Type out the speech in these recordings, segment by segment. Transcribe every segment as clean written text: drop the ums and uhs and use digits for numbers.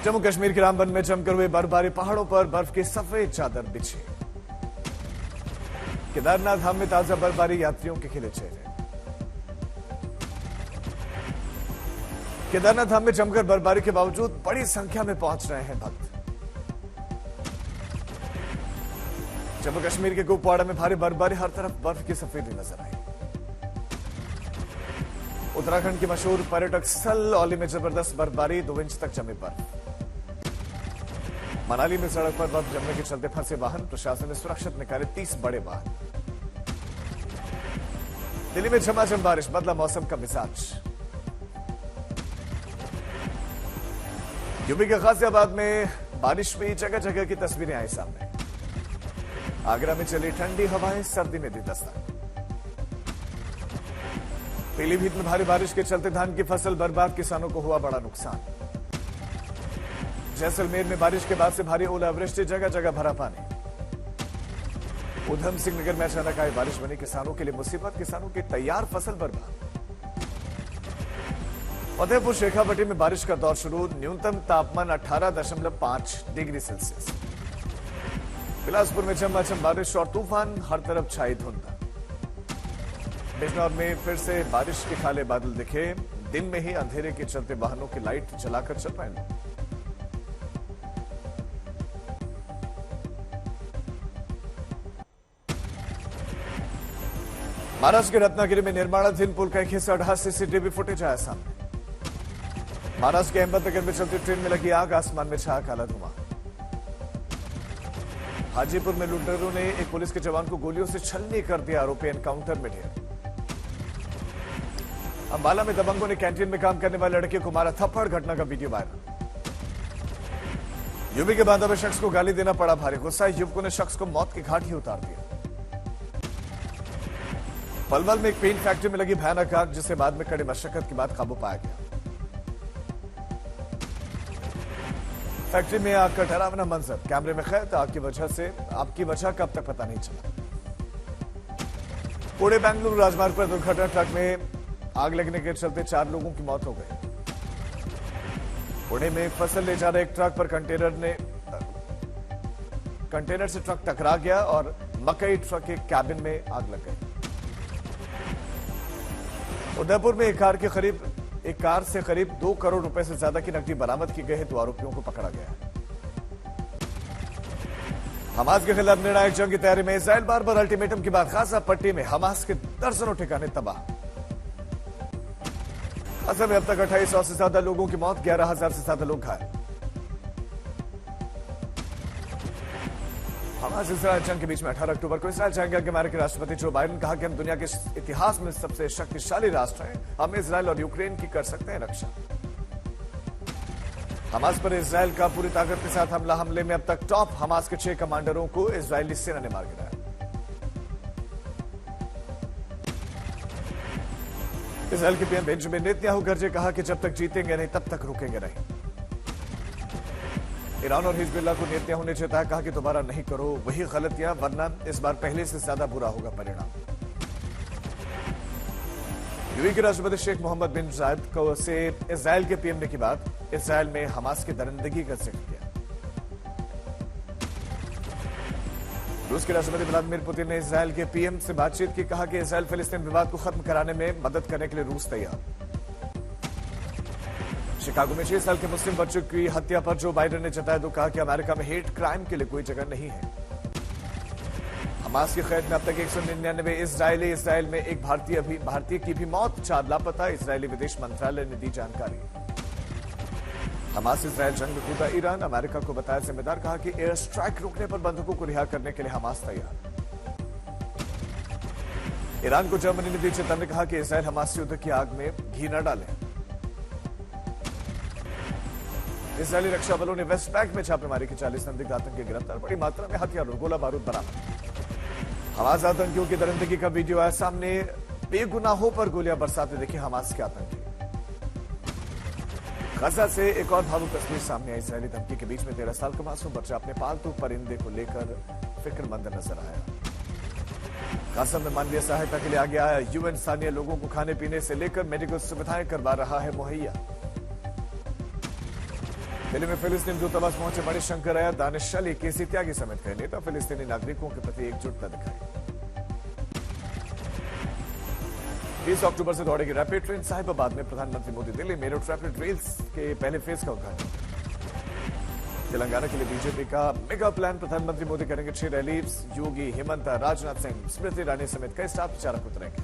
जम्मू कश्मीर के रामबन में जमकर हुए बर्फबारी, पहाड़ों पर बर्फ की सफेद चादर बिछी। केदारनाथ धाम में ताजा बर्फबारी, यात्रियों के खिले चेहरे। केदारनाथ धाम में जमकर बर्फबारी के बावजूद बड़ी संख्या में पहुंच रहे हैं भक्त। जम्मू कश्मीर के कुपवाड़ा में भारी बर्फबारी, हर तरफ बर्फ की सफेदी नजर आई। उत्तराखंड के मशहूर पर्यटक स्थल औली में जबरदस्त बर्फबारी, 2 इंच तक जमी बर्फ। मनाली में सड़क पर बर्फ जमने के चलते फंसे वाहन, प्रशासन ने सुरक्षित निकाले 30 बड़े वाहन। दिल्ली में झमाझम बारिश, बदला मौसम का मिजाज। यूपी के गाजियाबाद में बारिश हुई, जगह जगह की तस्वीरें आई सामने। आगरा में चली ठंडी हवाएं, सर्दी में दी दस्तक। पीलीभीत में भारी बारिश के चलते धान की फसल बर्बाद, किसानों को हुआ बड़ा नुकसान। जैसलमेर में बारिश के बाद से भारी ओलावृष्टि, जगह जगह भरा पानी। उधम सिंह नगर में अचानक आई बारिश बनी किसानों के लिए मुसीबत, किसानों की तैयार फसल बर्बाद। फतेहपुर शेखावटी में बारिश का दौर शुरू, न्यूनतम तापमान 18.5 डिग्री सेल्सियस। बिलासपुर में झमाझम बारिश और तूफान, हर तरफ छाई धुंध। बिजनौर में फिर से बारिश के काले बादल दिखे, दिन में ही अंधेरे के चलते वाहनों की लाइट जलाकर चल रहे हैं। महाराष्ट्र के रत्नागिरी में निर्माणाधीन पुल का एक हिस्सा ढहा, सीसीटीवी फुटेज आया सामने। महाराष्ट्र के अहमदनगर में चलती ट्रेन में लगी आग, आसमान में छाया काला धुआं। हाजीपुर में लुटेरों ने एक पुलिस के जवान को गोलियों से छलनी कर दिया, आरोपी एनकाउंटर में ढेर। अंबाला में दबंगों ने कैंटीन में काम करने वाले लड़के को मारा थप्पड़, घटना का वीडियो वायरल। यूपी के बांदा में शख्स को गाली देना पड़ा भारी, गुस्सा युवकों ने शख्स को मौत के घाट ही उतार दिया। पलवल में एक पेंट फैक्ट्री में लगी भयानक आग, जिसे बाद में कड़ी मशक्कत के बाद काबू पाया गया। फैक्ट्री में आग का डरावना मंजर, कैमरे में कैद। आग की वजह का अब तक पता नहीं चला। पुणे बेंगलुरु राजमार्ग पर दुर्घटना, ट्रक में आग लगने के चलते 4 लोगों की मौत हो गई। पुणे में फसल ले जा रहे एक ट्रक पर कंटेनर से ट्रक टकरा गया और मकई ट्रक के कैबिन में आग लग गई। उदयपुर में एक कार से करीब 2 करोड़ रुपए से ज्यादा की नकदी बरामद की गई है, 2 आरोपियों को पकड़ा गया है। हमास के खिलाफ निर्णायक जंग की तैयारी में इजराइल, बार-बार अल्टीमेटम के बाद गाजा पट्टी में हमास के दर्जनों ठिकाने तबाह। गाजा में अब तक 2800 से ज्यादा लोगों की मौत, 11,000 से ज्यादा लोग घायल। हमास इजराइल जंग के बीच में 18 अक्टूबर को इजराइल जाएंगे अमेरिकी राष्ट्रपति जो बाइडेन। कहा कि हम दुनिया के इतिहास में सबसे शक्तिशाली राष्ट्र हैं, हम इजराइल और यूक्रेन की कर सकते हैं रक्षा। हमास पर इजराइल का पूरी ताकत के साथ हमले में अब तक टॉप हमास के 6 कमांडरों को इजरायली सेना ने मार गिराया। इजराइल के पीएम बेंजामिन नेतन्याहू गरजे, कहा कि जब तक जीतेंगे नहीं तब तक रुकेंगे नहीं। ईरान और हिजबुल्लाह को नेतन्याहू ने चेताया, कहा कि दोबारा नहीं करो वही गलतियां, वरना इस बार पहले से ज्यादा बुरा होगा परिणाम। यूएई के राष्ट्रपति शेख मोहम्मद बिन जायद को से इजराइल के पीएम ने की बात, इजराइल में हमास की दरिंदगी का जिक्र किया। रूस के राष्ट्रपति व्लादिमीर पुतिन ने इजराइल के पीएम से बातचीत की, कहा कि इजराइल फिलिस्तीन विवाद को खत्म कराने में मदद करने के लिए रूस तैयार। शिकागो में 6 साल के मुस्लिम बच्चों की हत्या पर जो बाइडेन ने जताया दुख, कहा कि अमेरिका में हेट क्राइम के लिए कोई जगह नहीं है। हमास की कैद में अब तक 199 इजराइल में एक भारतीय की भी मौत, 4 लापता, इजरायली विदेश मंत्रालय ने दी जानकारी। हमास इजराइल जंग में कूदा ईरान, अमेरिका को बताया जिम्मेदार, कहा कि एयर स्ट्राइक रुकने पर बंधकों को रिहा करने के लिए हमास तैयार। ईरान को जर्मनी ने दी चेतावनी, कहा कि इजराइल हमास युद्ध की आग में घी न डाले। इजरायली रक्षा बलों ने वेस्ट बैंक में छापेमारी की, 40 संदिग्ध आतंकी गिरफ्तार, बड़ी मात्रा में हथियार और गोला बारूद बरामद। हमास आतंकियों की दरिंदगी का वीडियो आया सामने, बेगुनाहों पर गोलियां बरसाते दिखे हमास के आतंकी। गाजा से एक और भावुक तस्वीर सामने आई, इजरायली धमकी के बीच में 13 साल का मासूम बच्चा अपने पालतू परिंदे को लेकर फिक्रमंद नजर आया। गाजा में मानवीय सहायता के लिए आगे आया यूएन, स्थानीय लोगों को खाने पीने से लेकर मेडिकल सुविधाएं करवा रहा है मुहैया। दिल्ली में फिलिस्तीन दूतावास पहुंचे मणिशंकर अय्यर, दानिश अली, केसी त्यागी समेत कई नेता फिलिस्तीनी नागरिकों के प्रति एकजुटता दिखाई। 30 अक्टूबर से दौड़ेगी रैपिड ट्रेन, साहिबाबाद में प्रधानमंत्री मोदी दिल्ली मेरठ रैपिड रेल्स के पहले फेज का उद्घाटन। तेलंगाना के लिए बीजेपी का मेगा प्लान, प्रधानमंत्री मोदी करेंगे 6 रैलीज, योगी, हेमंत, राजनाथ सिंह, स्मृति ईरानी समेत कई स्टार प्रचारक उतरेंगे।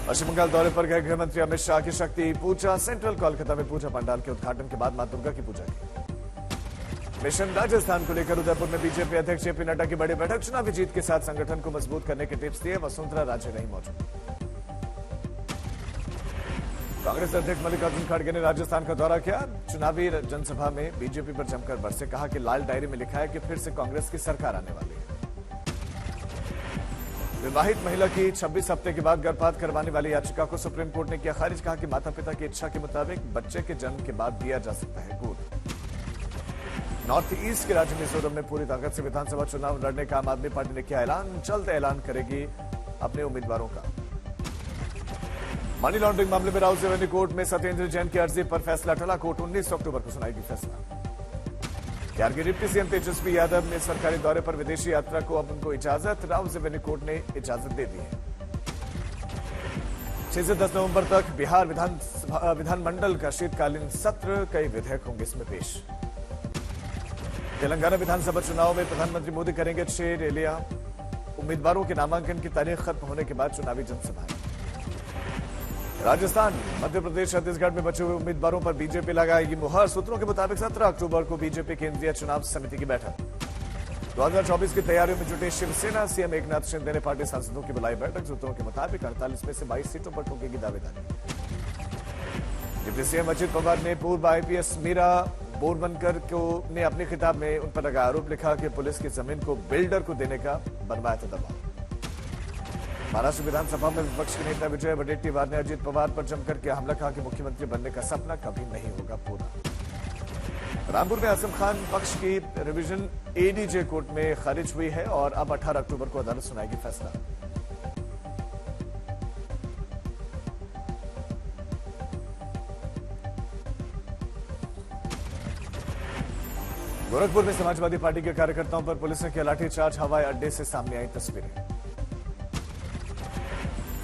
पश्चिम बंगाल दौरे पर गए गृह मंत्री अमित शाह की शक्ति पूजा, सेंट्रल कोलकाता में पूजा पंडाल के उद्घाटन के बाद मां दुर्गा की पूजा की। मिशन राजस्थान को लेकर उदयपुर में बीजेपी अध्यक्ष जेपी नड्डा की बड़ी बैठक, चुनावी जीत के साथ संगठन को मजबूत करने के टिप्स दिए, वसुंधरा राजे नहीं मौजूद। कांग्रेस अध्यक्ष मल्लिकार्जुन खड़गे ने राजस्थान का दौरा किया, चुनावी जनसभा में बीजेपी पर जमकर बरसे, कहा कि लाल डायरी में लिखा है कि फिर से कांग्रेस की सरकार आने वाली है। विवाहित महिला की 26 हफ्ते के बाद गर्भपात करवाने वाली याचिका को सुप्रीम कोर्ट ने किया खारिज, कहा कि माता पिता की इच्छा के मुताबिक बच्चे के जन्म के बाद दिया जा सकता है गोद। नॉर्थ ईस्ट के राज्य मिजोरम में पूरी ताकत से विधानसभा चुनाव लड़ने का आम आदमी पार्टी ने किया ऐलान, जल्द ऐलान करेगी अपने उम्मीदवारों का। मनी लॉन्ड्रिंग मामले में राउस रेवेन्यू कोर्ट में सत्येंद्र जैन की अर्जी पर फैसला टला, कोर्ट 19 अक्टूबर को सुनाएगी फैसला। बिहार के डिप्टी सीएम तेजस्वी यादव ने सरकारी दौरे पर विदेशी यात्रा को अब उनको इजाजत, राउस रेवेन्यू कोर्ट ने इजाजत दे दी है। 6 से 10 नवंबर तक बिहार विधानमंडल का शीतकालीन सत्र, कई विधेयक होंगे इसमें पेश। तेलंगाना विधानसभा चुनाव में प्रधानमंत्री मोदी करेंगे 6 रैलियां, उम्मीदवारों के नामांकन की तारीख खत्म होने के बाद चुनावी जनसभाएं। राजस्थान, मध्य प्रदेश, छत्तीसगढ़ में बचे हुए उम्मीदवारों पर बीजेपी लगाएगी मुहर, सूत्रों के मुताबिक 17 अक्टूबर को बीजेपी केंद्रीय चुनाव समिति की बैठक। 2024 की तैयारियों में जुटे शिवसेना, सीएम एकनाथ शिंदे ने पार्टी सांसदों की बुलाई बैठक, सूत्रों के मुताबिक 48 में से 22 सीटों पर ठोकेगी दावेदारी। डिप्टी सीएम अजित पवार ने पूर्व आईपीएस मीरा बोरवनकर को ने अपने खिताब में उन पर लगा आरोप, लिखा कि पुलिस की जमीन को बिल्डर को देने का बनवाया था दबाव। महाराष्ट्र विधानसभा में विपक्ष के नेता विजय वडेट्टीवार ने अजित पवार पर जमकर किया हमला, कहा कि मुख्यमंत्री बनने का सपना कभी नहीं होगा पूरा। रामपुर में आजम खान पक्ष की रिवीजन एडीजे कोर्ट में खारिज हुई है और अब 18 अक्टूबर को अदालत सुनाएगी फैसला। गोरखपुर में समाजवादी पार्टी के कार्यकर्ताओं पर पुलिस ने किया लाठीचार्ज, हवाई अड्डे से सामने आई तस्वीरें।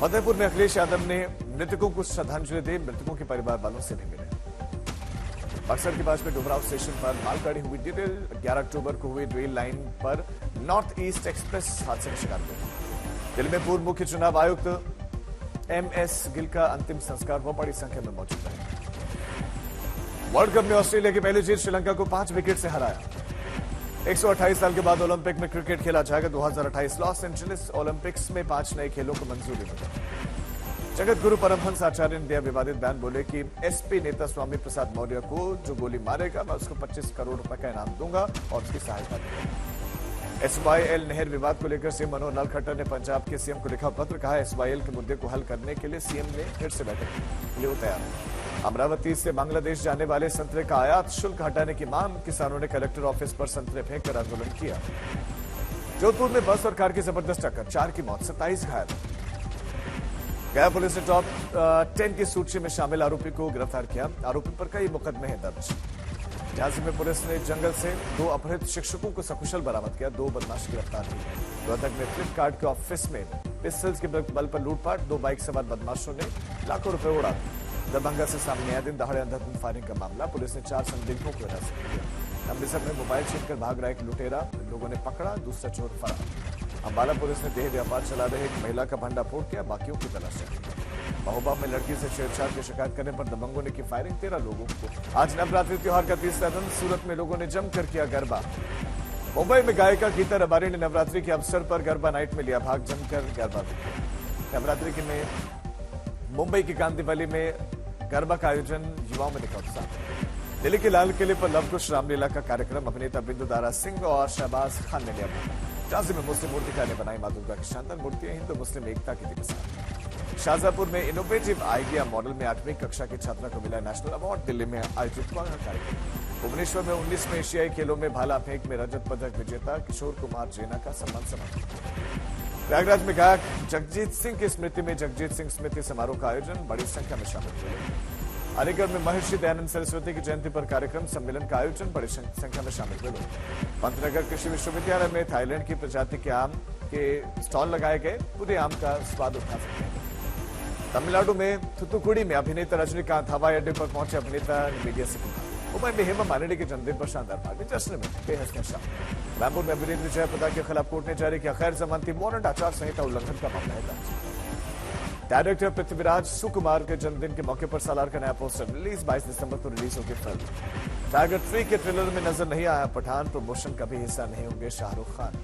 फतेहपुर में अखिलेश यादव ने मृतकों को श्रद्धांजलि दी, मृतकों के परिवार वालों से भी मिले। बक्सर के पास में डुमराव स्टेशन पर मालगाड़ी हुई डिटेल, 11 अक्टूबर को हुई रेल लाइन पर नॉर्थ ईस्ट एक्सप्रेस हादसे का शिकार हुई। दिल्ली में पूर्व मुख्य चुनाव आयुक्त एमएस गिल का अंतिम संस्कार हुआ, बड़ी संख्या में मौजूद रहे। वर्ल्ड कप में ऑस्ट्रेलिया की पहली जीत, श्रीलंका को 5 विकेट से हराया। 128 साल के बाद ओलंपिक में क्रिकेट खेला जाएगा। 2028 लॉस एंजलिस ओलंपिक्स में 5 नए खेलों को मंजूरी मिली। जगत गुरु परमहंस आचार्य ने दिया विवादित बयान, बोले कि एसपी नेता स्वामी प्रसाद मौर्य को जो गोली मारेगा मैं उसको 25 करोड़ रुपए का इनाम दूंगा और उसकी सहायता दूंगा। SYL नहर विवाद को लेकर सीएम मनोहर लाल खट्टर ने पंजाब के सीएम को लिखा पत्र, कहा SYL के मुद्दे को हल करने के लिए सीएम ने फिर से बैठक के लिए तैयार है। अमरावती से बांग्लादेश जाने वाले संतरे का आयात शुल्क हटाने की मांग, किसानों ने कलेक्टर ऑफिस पर संतरे फेंककर आंदोलन किया। जोधपुर में बस और कार की जबरदस्त टक्कर, 4 की मौत, 27 घायल। गया पुलिस ने टॉप 10 की सूची में शामिल आरोपी को गिरफ्तार किया, आरोपी पर कई मुकदमे हैं दर्ज। झांसी में पुलिस ने जंगल से 2 अपहृत शिक्षकों को सकुशल बरामद किया, 2 बदमाश गिरफ्तार किए। रोहतक में फ्लिपकार्ट के ऑफिस में पिस्टल्स के बल पर लूटपाट, 2 बाइक सवार बदमाशों ने लाखों रुपए उड़ा दिए। दरभंगा से सामने आया दिन दहाड़े अंधाधुंध फायरिंग का मामला, पुलिस ने 4 संदिग्धों को हिरासत में लिया। अमृतसर में मोबाइल छीनकर भाग रहा एक लुटेरा, लोगों ने पकड़ा, दूसरा चोर फरार। अंबाला पुलिस ने देह व्यापार चला रहे एक महिला का भंडा फोड़ किया, बाकियों की तलाश है। महोबा में लड़की से छेड़छाड़ की शिकायत करने पर दबंगों ने की फायरिंग, 13 लोगों को। आज नवरात्रि त्योहार का तीसरा दिन, सूरत में लोगों ने जमकर किया गरबा। मुंबई में गायिका गीता रबारी ने नवरात्रि के अवसर पर गरबा नाइट में लिया भाग, जमकर गरबा किया। नवरात्रि के में मुंबई की कांदिवली में गरबा का आयोजन, युवाओं में दिखा उत्साह। दिल्ली के लाल किले पर लवकुश रामलीला का कार्यक्रम, अभिनेता बिंदु दारा सिंह और शहबाज खान ने लिया भाग। झांसी में मुस्लिम मूर्तिकार ने बनाई मां दुर्गा की शानदार मूर्तियां, हिंदू मुस्लिम एकता की दिवस। शाहजहांपुर में इनोवेटिव आइडिया मॉडल में 8वीं कक्षा की छात्रा को मिला नेशनल अवार्ड। दिल्ली में आयोजित हुआ कार्यक्रम। भुवनेश्वर में 19वें एशियाई खेलों में भाला फेंक में रजत पदक विजेता किशोर कुमार जेना का सम्मान समारोह। प्रयागराज में गायक जगजीत सिंह की स्मृति में जगजीत सिंह स्मृति समारोह का आयोजन, बड़ी संख्या में शामिल हुए। अलीगढ़ में महर्षि दयानंद सरस्वती की जयंती पर कार्यक्रम सम्मेलन का आयोजन, बड़ी संख्या में शामिल हुए लोग। पंतनगर कृषि विश्वविद्यालय में थाईलैंड की प्रजाति के आम के स्टॉल लगाए गए, पूरे आम का स्वाद उठा सकते हैं। तमिलनाडु में थुथुकुडी में अभिनेता रजनीकांत हवाई अड्डे पर पहुंचे, अभिनेता ने मीडिया से कहा। मुंबई में हेमा मालिनी के जन्मदिन पर शानदार पार्टी, जश्न में बेहद शामिल। रामपुर में अभिनेत्री जयप्रदा के खिलाफ कोर्ट ने जारी किया गैर जमानती वारंट, आचार संहिता उल्लंघन का मामला है दर्ज। डायरेक्टर पृथ्वीराज सुकुमार के जन्मदिन के मौके पर सालार का नया पोस्टर रिलीज, 22 दिसंबर को रिलीज होगी फिल्म। टाइगर 3 के ट्रेलर में नजर नहीं आया पठान, प्रमोशन का भी हिस्सा नहीं होंगे शाहरुख खान।